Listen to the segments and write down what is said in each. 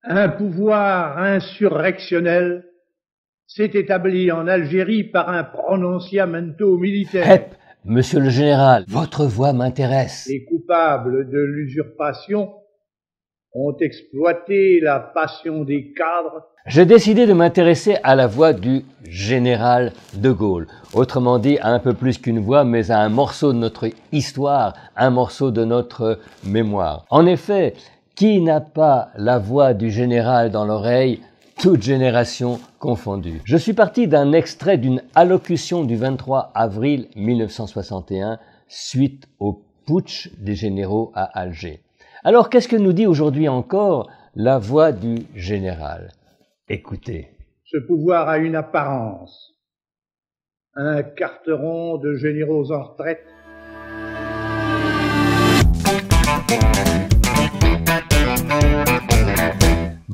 Un pouvoir insurrectionnel s'est établi en Algérie par un prononciamento militaire. Hep, monsieur le général, votre voix m'intéresse. Les coupables de l'usurpation ont exploité la passion des cadres. J'ai décidé de m'intéresser à la voix du général de Gaulle. Autrement dit, à un peu plus qu'une voix, mais à un morceau de notre histoire, un morceau de notre mémoire. En effet, qui n'a pas la voix du général dans l'oreille, toute génération confondue? Je suis parti d'un extrait d'une allocution du 23 avril 1961, suite au putsch des généraux à Alger. Alors, qu'est-ce que nous dit aujourd'hui encore la voix du général? Écoutez. Ce pouvoir a une apparence, un carteron de généraux en retraite.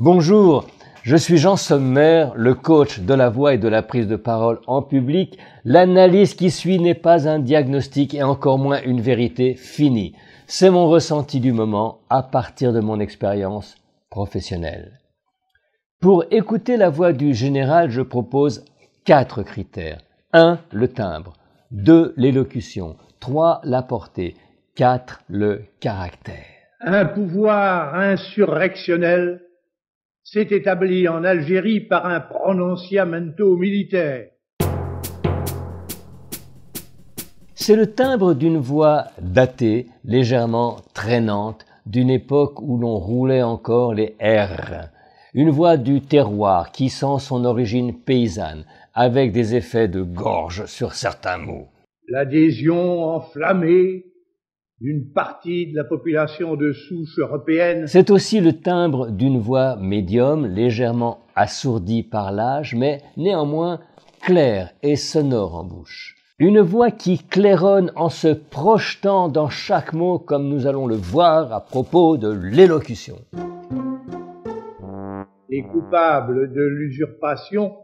Bonjour, je suis Jean Sommer, le coach de la voix et de la prise de parole en public. L'analyse qui suit n'est pas un diagnostic et encore moins une vérité finie. C'est mon ressenti du moment à partir de mon expérience professionnelle. Pour écouter la voix du général, je propose 4 critères. 1. Le timbre. 2. L'élocution. 3. La portée. 4. Le caractère. Un pouvoir insurrectionnel s'est établi en Algérie par un prononciamento militaire. C'est le timbre d'une voix datée, légèrement traînante, d'une époque où l'on roulait encore les R. Une voix du terroir qui sent son origine paysanne, avec des effets de gorge sur certains mots. L'adhésion enflammée d'une partie de la population de souche européenne. C'est aussi le timbre d'une voix médium, légèrement assourdie par l'âge, mais néanmoins claire et sonore en bouche. Une voix qui claironne en se projetant dans chaque mot, comme nous allons le voir à propos de l'élocution. Les coupables de l'usurpation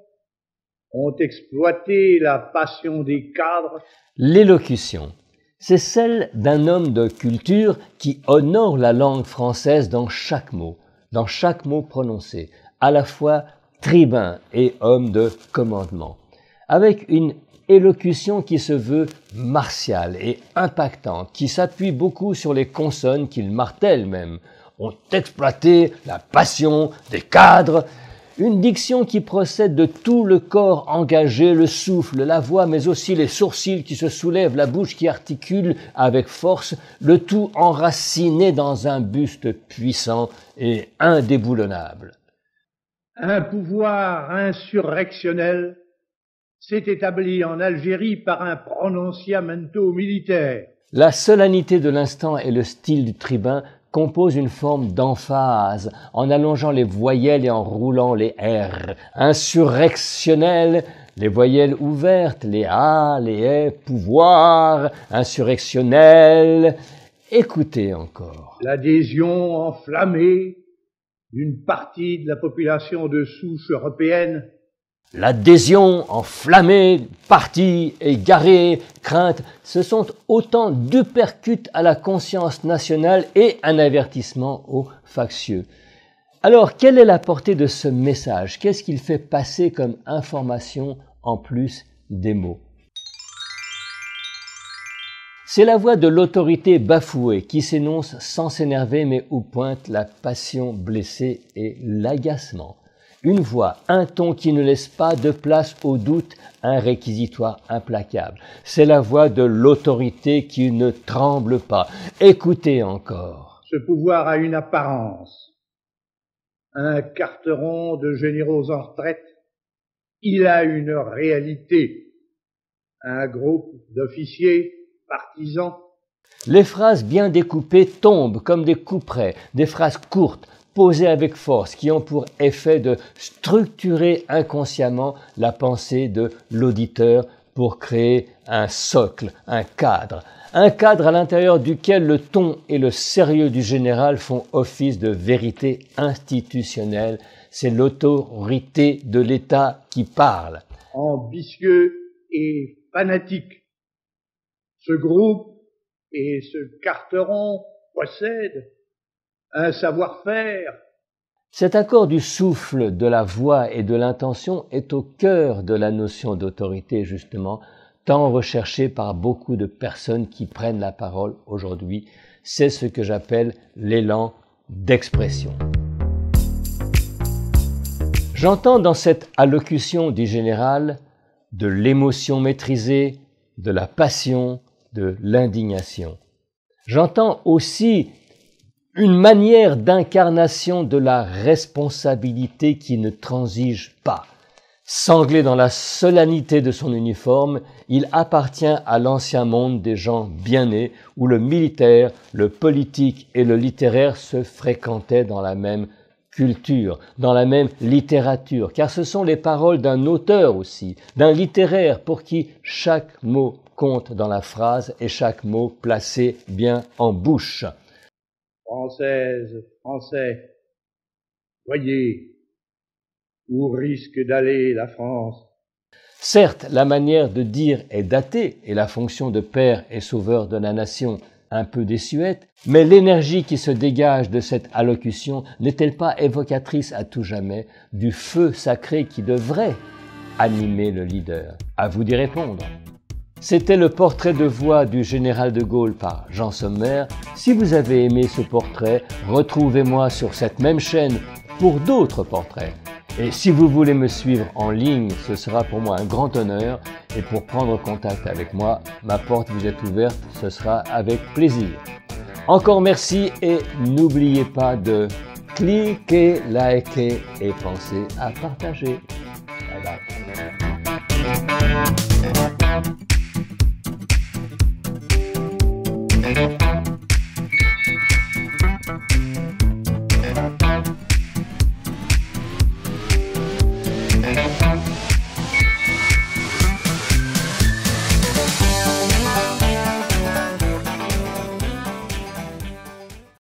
ont exploité la passion des cadres. L'élocution, c'est celle d'un homme de culture qui honore la langue française dans chaque mot prononcé, à la fois tribun et homme de commandement, avec une élocution qui se veut martiale et impactante, qui s'appuie beaucoup sur les consonnes qu'il martèle même, ont exploité la passion des cadres, une diction qui procède de tout le corps engagé, le souffle, la voix, mais aussi les sourcils qui se soulèvent, la bouche qui articule avec force, le tout enraciné dans un buste puissant et indéboulonnable. Un pouvoir insurrectionnel s'est établi en Algérie par un prononciamento militaire. La solennité de l'instant et le style du tribun composent une forme d'emphase, en allongeant les voyelles et en roulant les R. Insurrectionnel, les voyelles ouvertes, les A, les E, pouvoir, insurrectionnel. Écoutez encore. L'adhésion enflammée d'une partie de la population de souche européenne. L'adhésion enflammée, partie, égarée, crainte, ce sont autant d'uppercuts à la conscience nationale et un avertissement aux factieux. Alors, quelle est la portée de ce message? Qu'est-ce qu'il fait passer comme information en plus des mots? C'est la voix de l'autorité bafouée qui s'énonce sans s'énerver mais où pointe la passion blessée et l'agacement. Une voix, un ton qui ne laisse pas de place au doute, un réquisitoire implacable. C'est la voix de l'autorité qui ne tremble pas. Écoutez encore. Ce pouvoir a une apparence, un carteron de généraux en retraite. Il a une réalité, un groupe d'officiers partisans. Les phrases bien découpées tombent comme des couperets, des phrases courtes, posées avec force, qui ont pour effet de structurer inconsciemment la pensée de l'auditeur pour créer un socle, un cadre à l'intérieur duquel le ton et le sérieux du général font office de vérité institutionnelle. C'est l'autorité de l'État qui parle. Ambitieux et fanatique, ce groupe et ce carteron possèdent un savoir-faire. Cet accord du souffle, de la voix et de l'intention est au cœur de la notion d'autorité, justement, tant recherchée par beaucoup de personnes qui prennent la parole aujourd'hui. C'est ce que j'appelle l'élan d'expression. J'entends dans cette allocution du général de l'émotion maîtrisée, de la passion, de l'indignation. J'entends aussi une manière d'incarnation de la responsabilité qui ne transige pas. Sanglé dans la solennité de son uniforme, il appartient à l'ancien monde des gens bien nés, où le militaire, le politique et le littéraire se fréquentaient dans la même culture, dans la même littérature, car ce sont les paroles d'un auteur aussi, d'un littéraire pour qui chaque mot compte dans la phrase et chaque mot placé bien en bouche. Françaises, Français, voyez où risque d'aller la France. Certes, la manière de dire est datée et la fonction de père et sauveur de la nation un peu désuète, mais l'énergie qui se dégage de cette allocution n'est-elle pas évocatrice à tout jamais du feu sacré qui devrait animer le leader? À vous d'y répondre. C'était le portrait de voix du général de Gaulle par Jean Sommer. Si vous avez aimé ce portrait, retrouvez-moi sur cette même chaîne pour d'autres portraits. Et si vous voulez me suivre en ligne, ce sera pour moi un grand honneur. Et pour prendre contact avec moi, ma porte vous est ouverte, ce sera avec plaisir. Encore merci et n'oubliez pas de cliquer, liker et penser à partager. Bye bye.